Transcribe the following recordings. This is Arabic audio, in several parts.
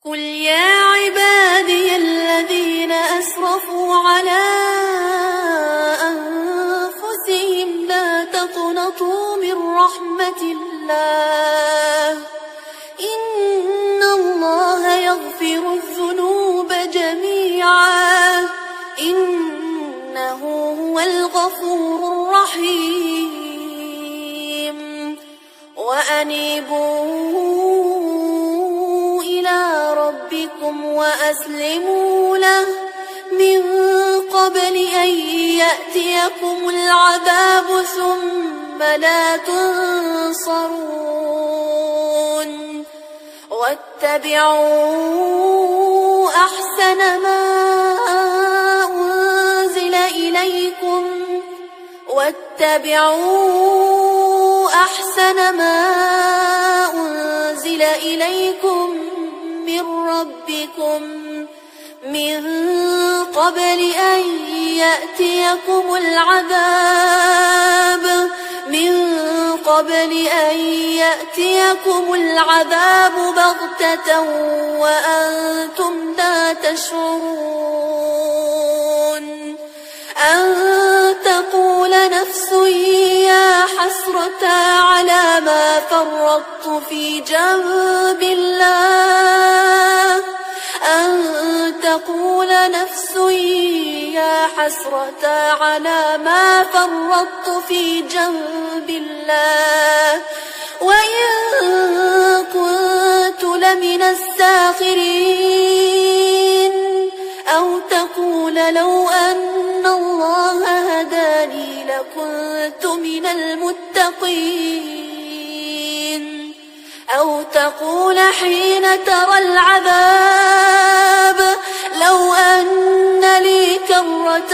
قل يا عبادي الذين أسرفوا على أنفسهم لا تقنطوا من رحمة الله إن الله يغفر الذنوب جميعا إنه هو الغفور الرحيم وأنيبوا إلى ربكم وأسلموا له من قبل أن يأتيكم العذاب ثم لا تنصرون واتبعوا أحسن ما أنزل إليكم من ربكم من قبل أن يأتيكم العذاب بغتة وأنتم لا تشعرون أن تقول نفس يا حسرة على ما فرطت في جنب الله وإن كنت لمن الساخرين أو تقول لو أن الله هداني لكنت من المتقين أو تقول حين ترى العذاب لو أن لي كرة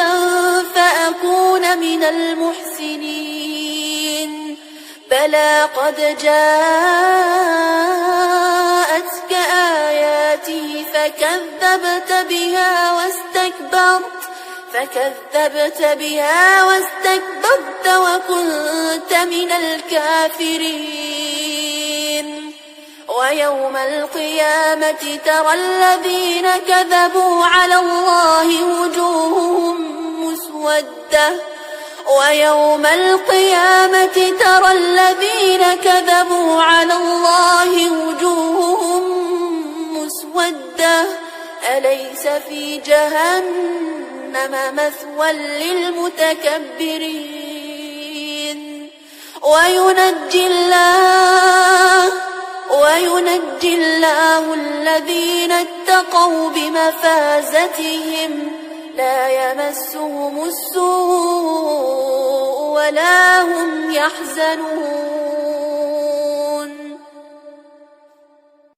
فأكون من المحسنين بلى قد جاءتك آياتي فكذبت بها واستكبرت وكنت من الكافرين ويوم القيامة ترى الذين كذبوا على الله وجوههم مسودة أليس في جهنم مثوى للمتكبرين وينجي الله الذين اتقوا بمفازتهم لا يمسهم السوء ولا هم يحزنون